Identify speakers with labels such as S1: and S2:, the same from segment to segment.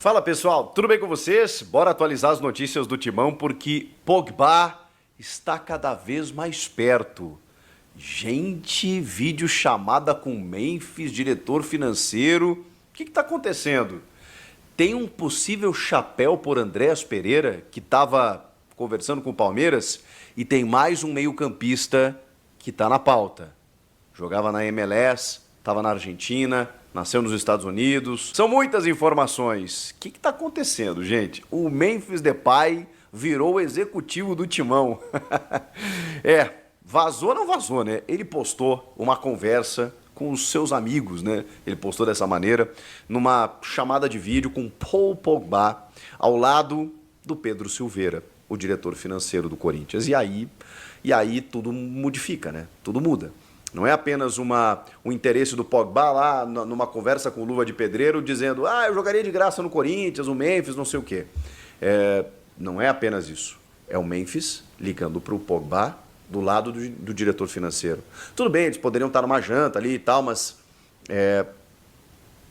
S1: Fala pessoal, tudo bem com vocês? Bora atualizar as notícias do Timão porque Pogba está cada vez mais perto. Gente, vídeo chamada com Memphis, diretor financeiro. O que está acontecendo? Tem um possível chapéu por Andréas Pereira, que estava conversando com o Palmeiras, e tem mais um meio-campista que está na pauta. Jogava na MLS, estava na Argentina, nasceu nos Estados Unidos. São muitas informações. O que está acontecendo, gente? O Memphis Depay virou o executivo do Timão. Vazou ou não vazou, né? Ele postou uma conversa com os seus amigos, né? Ele postou dessa maneira, numa chamada de vídeo com Paul Pogba, ao lado do Pedro Silveira, o diretor financeiro do Corinthians. E aí tudo modifica, né? Tudo muda. Não é apenas um interesse do Pogba lá numa conversa com luva de pedreiro dizendo eu jogaria de graça no Corinthians, o Memphis, não sei o quê. Não é apenas isso. É o Memphis ligando para o Pogba do lado do diretor financeiro. Tudo bem, eles poderiam estar numa janta ali e tal, mas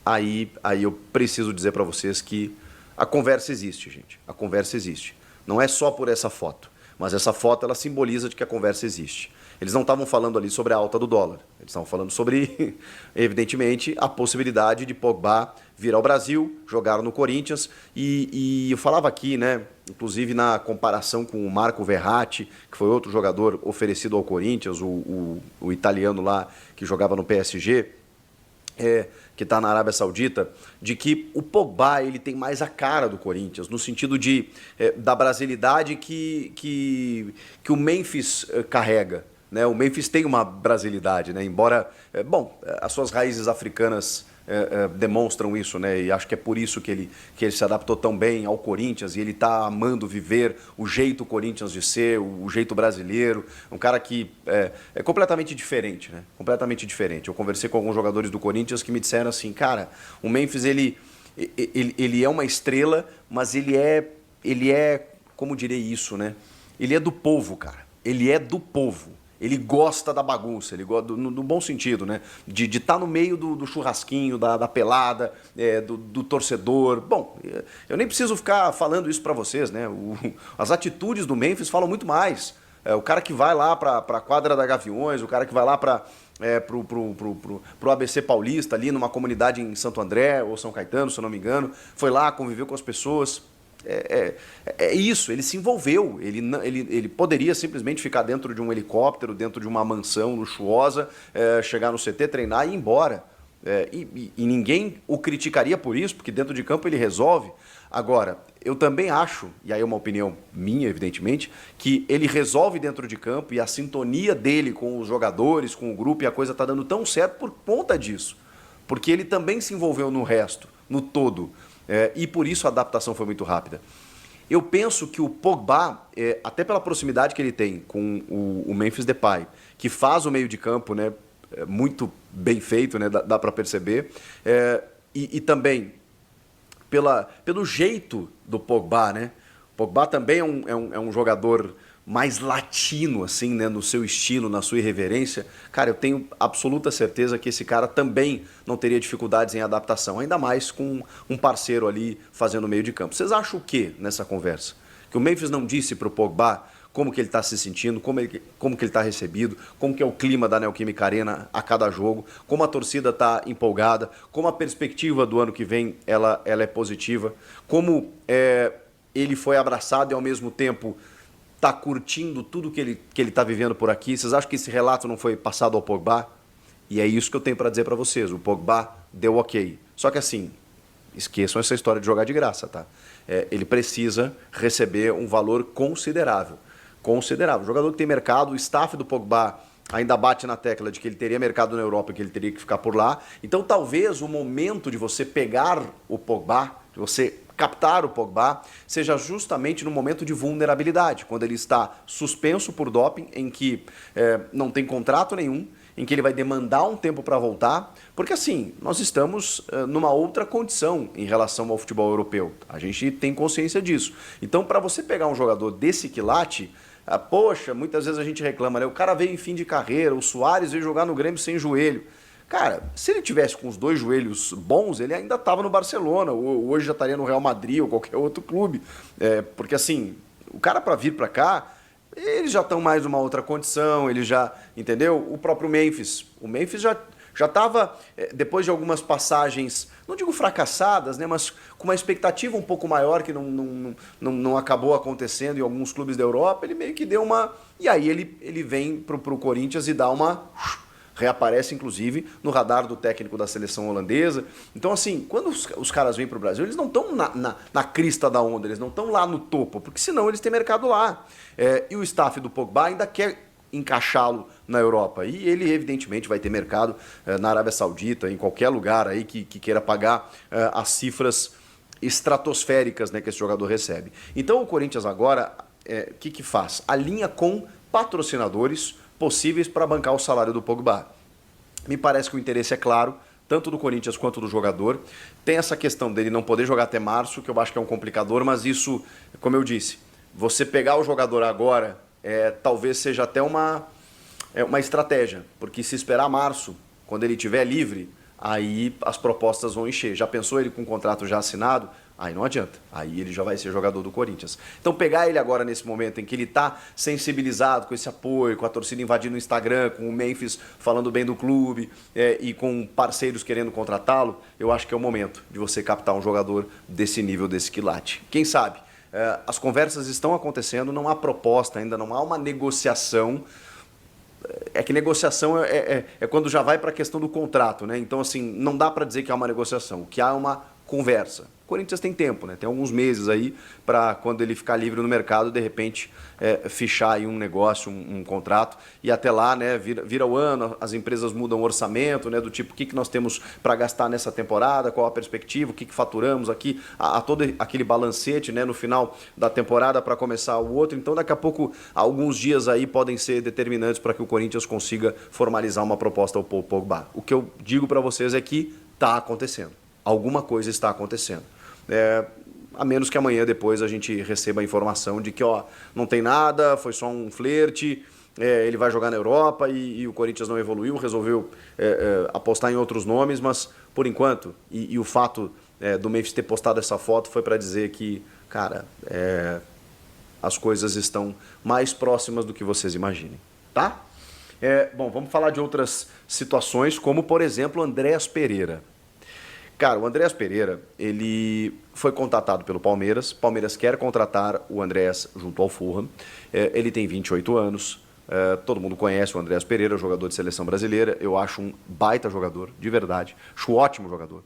S1: aí eu preciso dizer para vocês que a conversa existe, gente. A conversa existe. Não é só por essa foto, mas essa foto ela simboliza de que a conversa existe. Eles não estavam falando ali sobre a alta do dólar. Eles estavam falando sobre, evidentemente, a possibilidade de Pogba vir ao Brasil, jogar no Corinthians. E eu falava aqui, né, inclusive na comparação com o Marco Verratti, que foi outro jogador oferecido ao Corinthians, o italiano lá que jogava no PSG, que está na Arábia Saudita, de que o Pogba ele tem mais a cara do Corinthians, no sentido da brasilidade que o Memphis carrega. Né? O Memphis tem uma brasilidade, né? Embora, as suas raízes africanas demonstram isso, né? E acho que é por isso que ele se adaptou tão bem ao Corinthians e ele está amando viver o jeito Corinthians de ser, o jeito brasileiro, um cara que é completamente diferente, né? Completamente diferente. Eu conversei com alguns jogadores do Corinthians que me disseram assim, cara, o Memphis ele é uma estrela, mas ele é, como direi isso, né? Ele é do povo, cara. Ele é do povo. Ele gosta da bagunça, ele gosta no bom sentido, né? De estar no meio do churrasquinho, da pelada, do torcedor. Bom, eu nem preciso ficar falando isso para vocês, né? As atitudes do Memphis falam muito mais. O cara que vai lá para a quadra da Gaviões, o cara que vai lá para pro ABC Paulista, ali numa comunidade em Santo André ou São Caetano, se eu não me engano, foi lá, conviveu com as pessoas. É isso, ele se envolveu, ele poderia simplesmente ficar dentro de um helicóptero, dentro de uma mansão luxuosa, chegar no CT, treinar e ir embora. E ninguém o criticaria por isso, porque dentro de campo ele resolve. Agora, eu também acho, e aí é uma opinião minha, evidentemente, que ele resolve dentro de campo e a sintonia dele com os jogadores, com o grupo, e a coisa está dando tão certo por conta disso. Porque ele também se envolveu no resto, no todo. E por isso a adaptação foi muito rápida. Eu penso que o Pogba, até pela proximidade que ele tem com o Memphis Depay, que faz o meio de campo, né, muito bem feito, né, dá para perceber, e também pelo jeito do Pogba, né? O Pogba também é um jogador mais latino, assim, né, no seu estilo, na sua irreverência. Cara, eu tenho absoluta certeza que esse cara também não teria dificuldades em adaptação, ainda mais com um parceiro ali fazendo o meio de campo. Vocês acham o quê nessa conversa? Que o Memphis não disse para o Pogba como que ele está se sentindo, como que ele está recebido, como que é o clima da Neoquímica Arena a cada jogo, como a torcida está empolgada, como a perspectiva do ano que vem ela é positiva, como ele foi abraçado e ao mesmo tempo está curtindo tudo que ele está vivendo por aqui. Vocês acham que esse relato não foi passado ao Pogba? E é isso que eu tenho para dizer para vocês. O Pogba deu ok. Só que assim, esqueçam essa história de jogar de graça, tá? Ele precisa receber um valor considerável. Considerável. O jogador que tem mercado, o staff do Pogba ainda bate na tecla de que ele teria mercado na Europa, que ele teria que ficar por lá. Então talvez o momento de você pegar o Pogba, de você captar o Pogba, seja justamente no momento de vulnerabilidade, quando ele está suspenso por doping, em que não tem contrato nenhum, em que ele vai demandar um tempo para voltar, porque assim, nós estamos numa outra condição em relação ao futebol europeu. A gente tem consciência disso. Então, para você pegar um jogador desse quilate, poxa, muitas vezes a gente reclama, né? O cara veio em fim de carreira, o Suárez veio jogar no Grêmio sem joelho. Cara, se ele tivesse com os dois joelhos bons, ele ainda estava no Barcelona, ou hoje já estaria no Real Madrid ou qualquer outro clube. Porque assim, o cara para vir para cá, eles já estão mais numa outra condição, ele já, entendeu? O próprio Memphis, o Memphis já estava, depois de algumas passagens, não digo fracassadas, né, mas com uma expectativa um pouco maior que não acabou acontecendo em alguns clubes da Europa, ele meio que deu uma... E aí ele vem para o Corinthians e dá uma... Reaparece, inclusive, no radar do técnico da seleção holandesa. Então, assim, quando os caras vêm para o Brasil, eles não estão na crista da onda, eles não estão lá no topo, porque senão eles têm mercado lá. E o staff do Pogba ainda quer encaixá-lo na Europa. E ele, evidentemente, vai ter mercado na Arábia Saudita, em qualquer lugar aí que queira pagar as cifras estratosféricas, né, que esse jogador recebe. Então, o Corinthians agora, o que faz? Alinha com patrocinadores possíveis para bancar o salário do Pogba. Me parece que o interesse é claro, tanto do Corinthians quanto do jogador. Tem essa questão dele não poder jogar até março, que eu acho que é um complicador, mas isso, como eu disse, você pegar o jogador agora, talvez seja até uma estratégia, porque se esperar março, quando ele estiver livre, aí as propostas vão encher. Já pensou ele com o contrato já assinado? Aí não adianta, aí ele já vai ser jogador do Corinthians. Então pegar ele agora nesse momento em que ele está sensibilizado com esse apoio, com a torcida invadindo o Instagram, com o Memphis falando bem do clube e com parceiros querendo contratá-lo, eu acho que é o momento de você captar um jogador desse nível, desse quilate. Quem sabe? As conversas estão acontecendo, não há proposta ainda, não há uma negociação. É que negociação é quando já vai para a questão do contrato, né? Então, assim, não dá para dizer que há uma negociação, que há uma conversa. O Corinthians tem tempo, né? Tem alguns meses aí para quando ele ficar livre no mercado, de repente, fichar aí um negócio, um contrato, e até lá, né, vira o ano, as empresas mudam o orçamento, né, do tipo, o que nós temos para gastar nessa temporada, qual a perspectiva, o que faturamos aqui, a todo aquele balancete, né, no final da temporada para começar o outro. Então, daqui a pouco, alguns dias aí podem ser determinantes para que o Corinthians consiga formalizar uma proposta ao Pogba. O que eu digo para vocês é que está acontecendo. Alguma coisa está acontecendo. A menos que amanhã depois a gente receba a informação de que não tem nada, foi só um flerte, ele vai jogar na Europa e o Corinthians não evoluiu, resolveu apostar em outros nomes, mas por enquanto, e o fato do Memphis ter postado essa foto foi para dizer que, cara, as coisas estão mais próximas do que vocês imaginem, tá? Bom, vamos falar de outras situações, como por exemplo o Andréas Pereira. Cara, o Andréas Pereira, ele foi contatado pelo Palmeiras. Palmeiras quer contratar o Andréas junto ao Fulham. Ele tem 28 anos. Todo mundo conhece o Andréas Pereira, jogador de seleção brasileira. Eu acho um baita jogador, de verdade. Acho um ótimo jogador.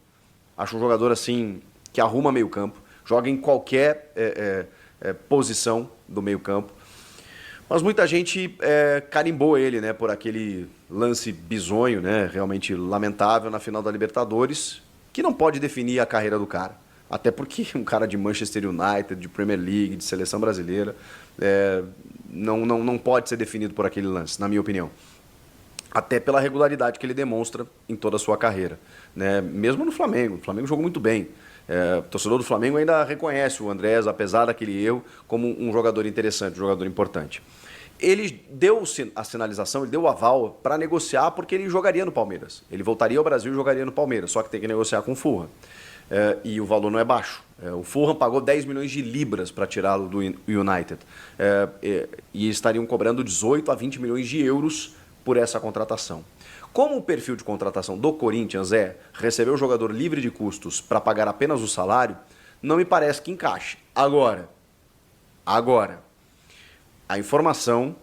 S1: Acho um jogador, assim, que arruma meio campo. Joga em qualquer posição do meio campo. Mas muita gente carimbou ele, né, por aquele lance bizonho, né, realmente lamentável na final da Libertadores, que não pode definir a carreira do cara. Até porque um cara de Manchester United, de Premier League, de seleção brasileira, não pode ser definido por aquele lance, na minha opinião. Até pela regularidade que ele demonstra em toda a sua carreira, né? Mesmo no Flamengo. O Flamengo jogou muito bem. O torcedor do Flamengo ainda reconhece o Andréas, apesar daquele erro, como um jogador interessante, um jogador importante. Ele deu a sinalização, ele deu o aval para negociar porque ele jogaria no Palmeiras. Ele voltaria ao Brasil e jogaria no Palmeiras, só que tem que negociar com o Fulham. E o valor não é baixo. O Fulham pagou 10 milhões de libras para tirá-lo do United. E estariam cobrando 18 a 20 milhões de euros por essa contratação. Como o perfil de contratação do Corinthians receber o jogador livre de custos para pagar apenas o salário, não me parece que encaixe. Agora, a informação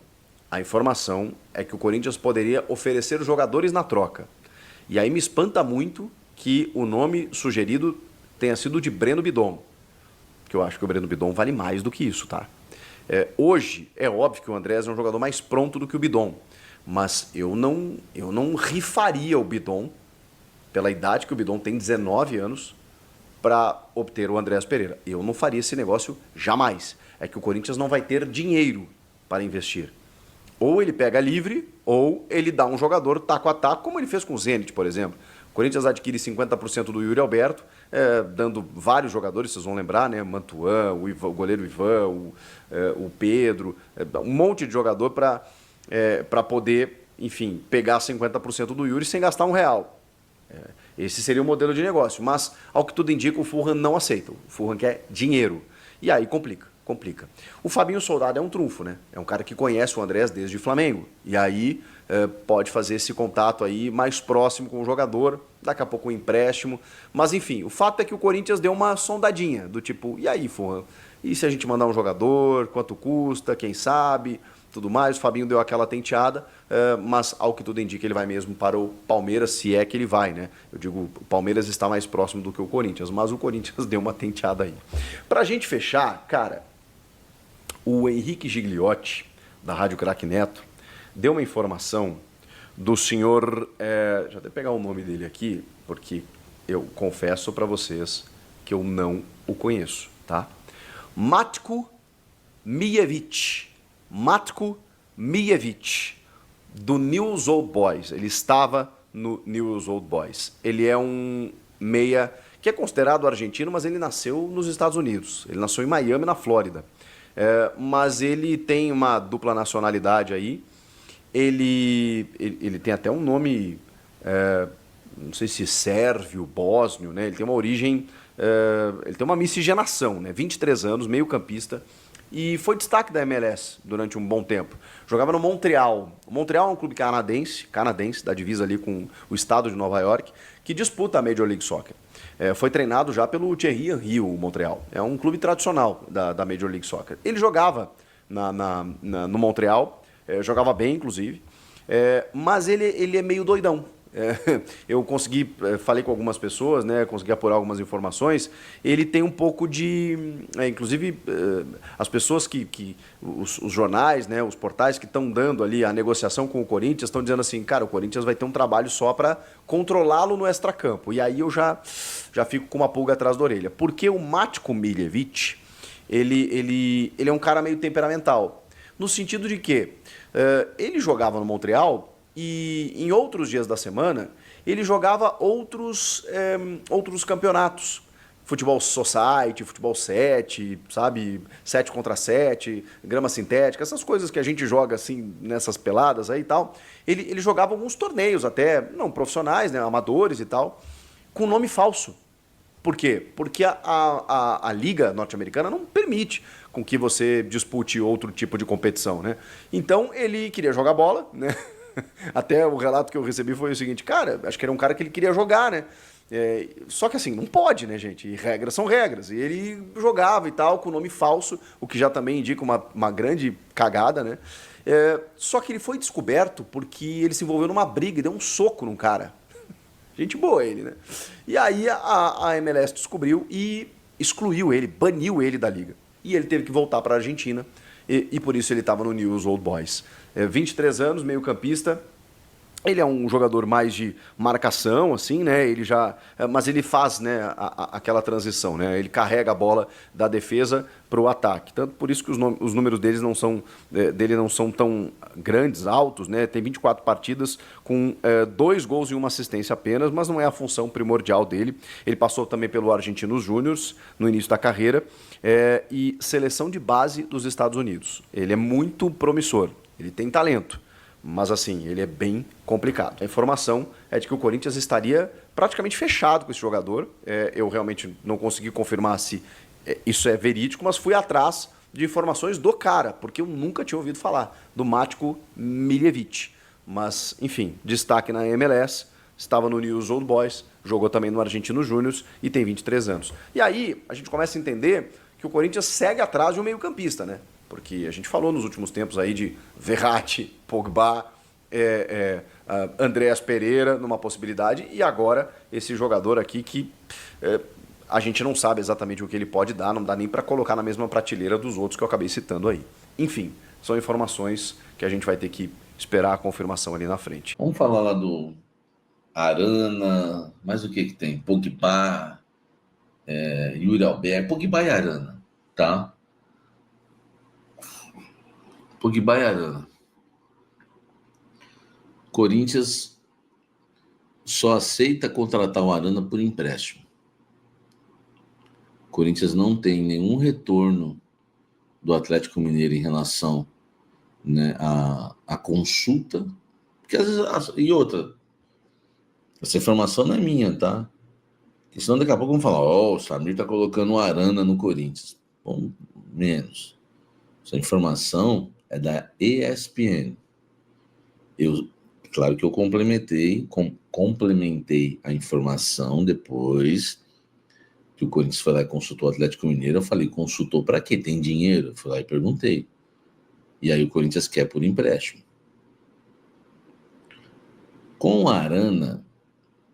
S1: é que o Corinthians poderia oferecer jogadores na troca. E aí me espanta muito que o nome sugerido tenha sido de Breno Bidon, que eu acho que o Breno Bidon vale mais do que isso, tá? Hoje, é óbvio que o Andréas é um jogador mais pronto do que o Bidon, mas eu não rifaria o Bidon, pela idade que o Bidon tem, 19 anos, para obter o Andréas Pereira. Eu não faria esse negócio jamais. É que o Corinthians não vai ter dinheiro para investir. Ou ele pega livre, ou ele dá um jogador taco a taco, como ele fez com o Zenit, por exemplo. O Corinthians adquire 50% do Yuri Alberto, dando vários jogadores, vocês vão lembrar, né? Mantuan, o goleiro Ivan, o Pedro, um monte de jogador para poder enfim, pegar 50% do Yuri sem gastar R$1. Esse seria o modelo de negócio. Mas, ao que tudo indica, o Fulham não aceita. O Fulham quer dinheiro. E aí complica. O Fabinho Soldado é um trunfo, né? É um cara que conhece o Andrés desde o Flamengo. E aí pode fazer esse contato aí mais próximo com o jogador. Daqui a pouco um empréstimo. Mas enfim, o fato é que o Corinthians deu uma sondadinha. Do tipo, e aí, Fulham? E se a gente mandar um jogador? Quanto custa? Quem sabe? Tudo mais. O Fabinho deu aquela tenteada. Mas ao que tudo indica, ele vai mesmo para o Palmeiras, se é que ele vai, né? Eu digo, o Palmeiras está mais próximo do que o Corinthians. Mas o Corinthians deu uma tenteada aí. Pra gente fechar, cara... O Henrique Gigliotti, da Rádio Craque Neto, deu uma informação do senhor... deixa eu até pegar o nome dele aqui, porque eu confesso para vocês que eu não o conheço, tá? Matko Mijevic. Matko Mijevic, do News Old Boys. Ele estava no News Old Boys. Ele é um meia que é considerado argentino, mas ele nasceu nos Estados Unidos. Ele nasceu em Miami, na Flórida. Mas ele tem uma dupla nacionalidade aí. Ele tem até um nome, não sei se sérvio, bósnio, né? Ele tem uma origem, ele tem uma miscigenação, né? 23 anos, meio campista, e foi destaque da MLS durante um bom tempo. Jogava no Montreal. O Montreal é um clube canadense, da divisa ali com o estado de Nova York, que disputa a Major League Soccer. Foi treinado já pelo Thierry Henry, o Montreal. É um clube tradicional da Major League Soccer. Ele jogava no Montreal, jogava bem, inclusive, mas ele é meio doidão. Eu falei com algumas pessoas, né, consegui apurar algumas informações. Ele tem um pouco de... inclusive, as pessoas os jornais, né, os portais que estão dando ali a negociação com o Corinthians estão dizendo assim, cara, o Corinthians vai ter um trabalho só para controlá-lo no extracampo. E aí eu já fico com uma pulga atrás da orelha. Porque o Matko Miljevic, ele é um cara meio temperamental. No sentido de que ele jogava no Montreal... E em outros dias da semana, ele jogava outros campeonatos. Futebol Society, Futebol 7, sabe? 7 contra 7, grama sintética, essas coisas que a gente joga assim nessas peladas aí e tal. Ele jogava alguns torneios até, não profissionais, né? Amadores e tal, com nome falso. Por quê? Porque a Liga Norte-Americana não permite com que você dispute outro tipo de competição, né? Então ele queria jogar bola, né? Até o relato que eu recebi foi o seguinte, cara, acho que era um cara que ele queria jogar, né? Só que assim, não pode, né, gente? E regras são regras. E ele jogava e tal, com nome falso, o que já também indica uma grande cagada, né? Só que ele foi descoberto porque ele se envolveu numa briga e deu um soco num cara. Gente boa ele, né? E aí a MLS descobriu e excluiu ele, baniu ele da liga. E ele teve que voltar para a Argentina e por isso ele estava no News Old Boys. 23 anos, meio campista. Ele é um jogador mais de marcação, assim, né? Mas ele faz, né, aquela transição, né? Ele carrega a bola da defesa para o ataque. Tanto por isso que os números dele não são tão grandes, altos, né? Tem 24 partidas com 2 gols e 1 assistência apenas, mas não é a função primordial dele. Ele passou também pelo Argentinos Júniors no início da carreira e seleção de base dos Estados Unidos. Ele é muito promissor, ele tem talento. Mas assim, ele é bem complicado. A informação é de que o Corinthians estaria praticamente fechado com esse jogador. Eu realmente não consegui confirmar se isso é verídico, mas fui atrás de informações do cara, porque eu nunca tinha ouvido falar do Matko Miljevic. Mas, enfim, destaque na MLS, estava no News Old Boys, jogou também no Argentinos Júniors e tem 23 anos. E aí a gente começa a entender que o Corinthians segue atrás de um meio-campista, né? Porque a gente falou nos últimos tempos aí de Verratti, Pogba, Andreas Pereira numa possibilidade, e agora esse jogador aqui que a gente não sabe exatamente o que ele pode dar, não dá nem para colocar na mesma prateleira dos outros que eu acabei citando aí. Enfim, são informações que a gente vai ter que esperar a confirmação ali na frente.
S2: Vamos falar lá do Arana, mas o que tem? Pogba, Yuri Alberto, Pogba e Arana, tá? Pogba e Arana. Corinthians só aceita contratar o Arana por empréstimo. Corinthians não tem nenhum retorno do Atlético Mineiro em relação, né, à consulta Porque às vezes... E outra, essa informação não é minha, tá? Porque senão daqui a pouco vão falar, o Samir tá colocando o Arana no Corinthians. Bom, menos. Essa informação é da ESPN. Claro que eu complementei a informação depois que o Corinthians foi lá e consultou o Atlético Mineiro. Eu falei, consultou para quê? Tem dinheiro? Eu fui lá e perguntei. E aí o Corinthians quer por empréstimo. Com o Arana,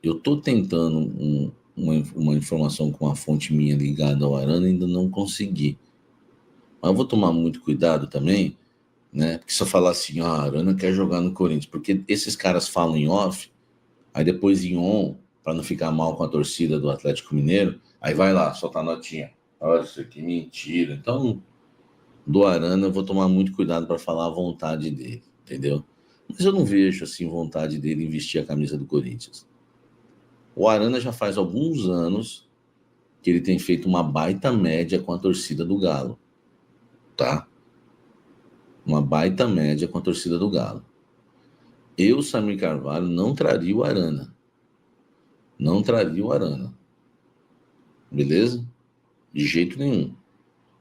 S2: eu estou tentando uma informação com uma fonte minha ligada ao Arana, ainda não consegui. Mas eu vou tomar muito cuidado também, né? Porque se eu falar assim, a Arana quer jogar no Corinthians, porque esses caras falam em off, aí depois em on, para não ficar mal com a torcida do Atlético Mineiro, aí vai lá, solta a notinha. Nossa, que mentira. Então, do Arana eu vou tomar muito cuidado para falar a vontade dele, entendeu? Mas eu não vejo assim vontade dele em vestir a camisa do Corinthians. O Arana já faz alguns anos que ele tem feito uma baita média com a torcida do Galo, tá? Uma baita média com a torcida do Galo. Eu, Samir Carvalho, não traria o Arana. Não traria o Arana. Beleza? De jeito nenhum.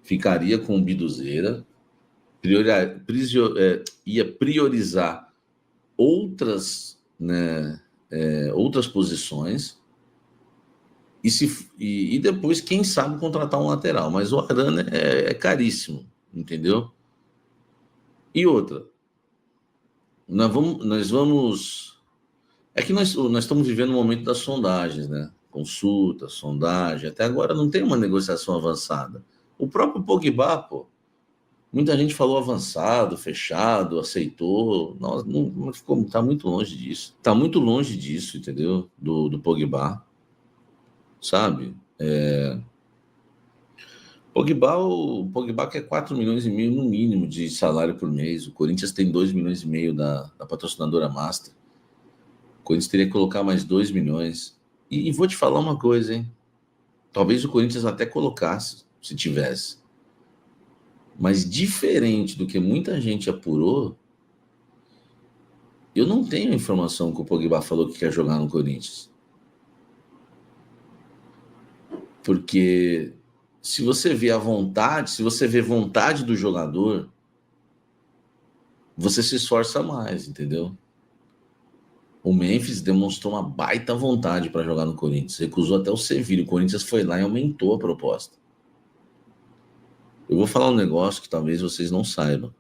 S2: Ficaria com o Biduzeira, ia priorizar outras, né, outras posições e depois, quem sabe, contratar um lateral. Mas o Arana é caríssimo, entendeu? E outra, nós vamos... É que nós estamos vivendo o momento das sondagens, né? Consulta, sondagem. Até agora não tem uma negociação avançada. O próprio Pogba, pô, muita gente falou avançado, fechado, aceitou. Não ficou, tá muito longe disso. Tá muito longe disso, entendeu? Do Pogba, sabe? O Pogba quer 4,5 milhões no mínimo de salário por mês. O Corinthians tem 2,5 milhões da patrocinadora Master. O Corinthians teria que colocar mais 2 milhões. E vou te falar uma coisa, hein? Talvez o Corinthians até colocasse, se tivesse. Mas diferente do que muita gente apurou, eu não tenho informação que o Pogba falou que quer jogar no Corinthians. Porque se você vê a vontade, se você vê vontade do jogador, você se esforça mais, entendeu? O Memphis demonstrou uma baita vontade para jogar no Corinthians. Recusou até o Sevilha. O Corinthians foi lá e aumentou a proposta. Eu vou falar um negócio que talvez vocês não saibam.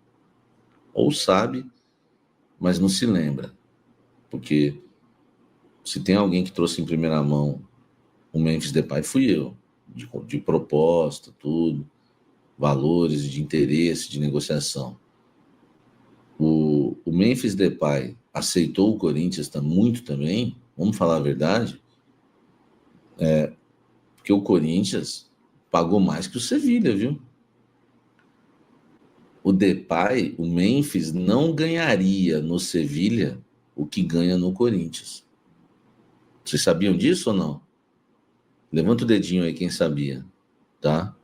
S2: Ou sabe, mas não se lembra. Porque se tem alguém que trouxe em primeira mão o Memphis Depay, fui eu. De proposta, tudo. Valores, de interesse, de negociação. O Memphis Depay aceitou o Corinthians muito também, vamos falar a verdade, porque o Corinthians pagou mais que o Sevilha, viu? O Depay, o Memphis não ganharia no Sevilha o que ganha no Corinthians. Vocês sabiam disso ou não? Levanta o dedinho aí quem sabia, tá?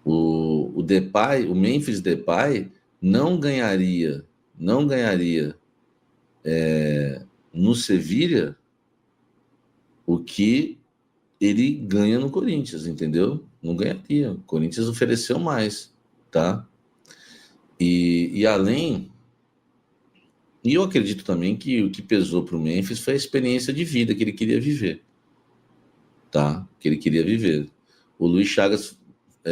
S2: O Depay, o Memphis Depay não ganharia no Sevilha o que ele ganha no Corinthians, entendeu? Não ganharia. O Corinthians ofereceu mais, tá? E além... E eu acredito também que o que pesou para o Memphis foi a experiência de vida que ele queria viver, tá? Que ele queria viver. O Luiz Chagas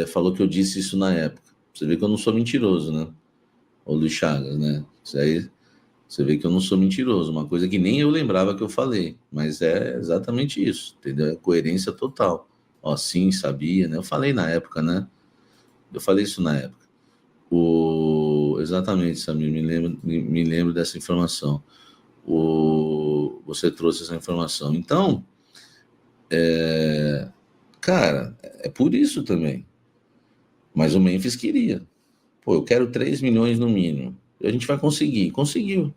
S2: falou que eu disse isso na época. Você vê que eu não sou mentiroso, né? O Luiz Chagas, né? Isso aí, você vê que eu não sou mentiroso. Uma coisa que nem eu lembrava que eu falei. Mas é exatamente isso, entendeu? É coerência total. Ó, sim, sabia, né? Eu falei na época, né? Eu falei isso na época. Exatamente, Samir, me lembro dessa informação. Você trouxe essa informação. Então, cara, é por isso também. Mas o Memphis queria. Pô, eu quero 3 milhões no mínimo. A gente vai conseguir. Conseguiu.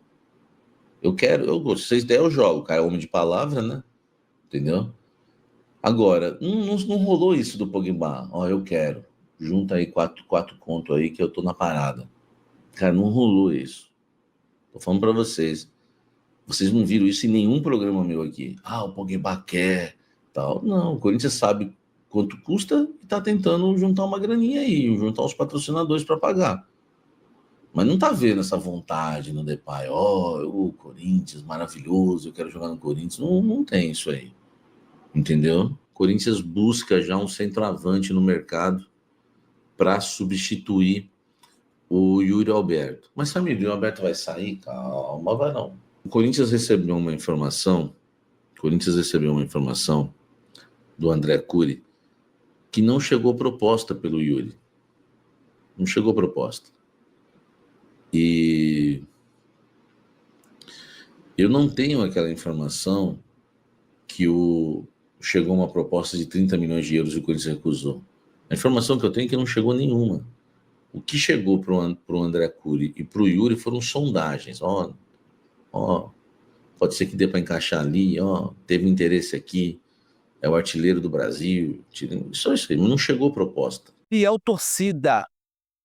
S2: Se vocês der, eu jogo. O cara é homem de palavra, né? Entendeu? Agora, não rolou isso do Pogba. Ó, eu quero. Junta aí 4 conto aí que eu tô na parada. Cara, não rolou isso. Tô falando pra vocês. Vocês não viram isso em nenhum programa meu aqui. Ah, o Pogba quer, tal. Não, o Corinthians sabe quanto custa e está tentando juntar uma graninha aí, juntar os patrocinadores para pagar. Mas não tá vendo essa vontade no Depay. O Corinthians, maravilhoso, eu quero jogar no Corinthians. Não tem isso aí. Entendeu? Corinthians busca já um centroavante no mercado para substituir o Yuri Alberto. Mas, Samir, o Yuri Alberto vai sair? Calma, vai não. O Corinthians recebeu uma informação do André Cury que não chegou proposta pelo Yuri. Não chegou proposta. E eu não tenho aquela informação que chegou uma proposta de 30 milhões de euros e o Corinthians recusou. A informação que eu tenho é que não chegou nenhuma. O que chegou para o André Cury e para o Yuri foram sondagens. Pode ser que dê para encaixar ali, teve interesse aqui, é o artilheiro do Brasil. Só isso aí, mas não chegou proposta.
S3: Fiel torcida,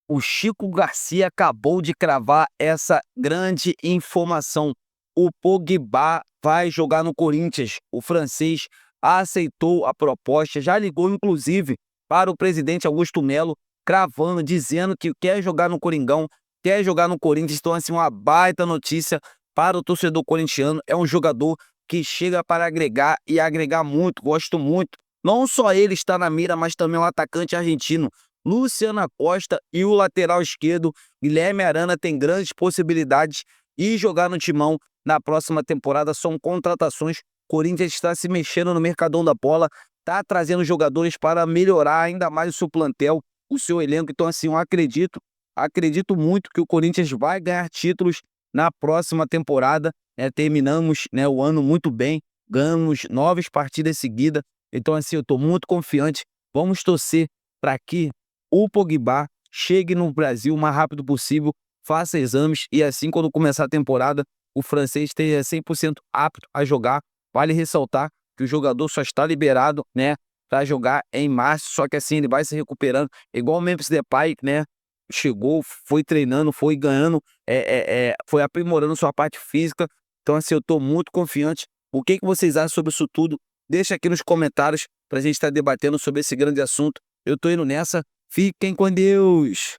S3: o Chico Garcia acabou de cravar essa grande informação. O Pogba vai jogar no Corinthians. O francês aceitou a proposta, já ligou inclusive para o presidente Augusto Melo, cravando, dizendo que quer jogar no Coringão, quer jogar no Corinthians. Então, assim, uma baita notícia para o torcedor corintiano. É um jogador que chega para agregar e agregar muito, gosto muito. Não só ele está na mira, mas também o atacante argentino Luciano Costa e o lateral esquerdo Guilherme Arana tem grandes possibilidades de jogar no Timão na próxima temporada. São contratações. Corinthians está se mexendo no mercadão da bola, está trazendo jogadores para melhorar ainda mais o seu plantel, o seu elenco. Então, assim, eu acredito muito que o Corinthians vai ganhar títulos na próxima temporada. Terminamos, o ano muito bem, ganhamos 9 partidas seguidas. Então, assim, eu estou muito confiante. Vamos torcer para que o Pogba chegue no Brasil o mais rápido possível, faça exames e assim, quando começar a temporada, o francês esteja 100% apto a jogar. Vale ressaltar que o jogador só está liberado, para jogar em março, só que assim ele vai se recuperando, igual o Memphis Depay, chegou, foi treinando, foi ganhando, foi aprimorando sua parte física. Então, assim, eu estou muito confiante. O que vocês acham sobre isso tudo? Deixa aqui nos comentários para a gente estar debatendo sobre esse grande assunto. Eu estou indo nessa. Fiquem com Deus!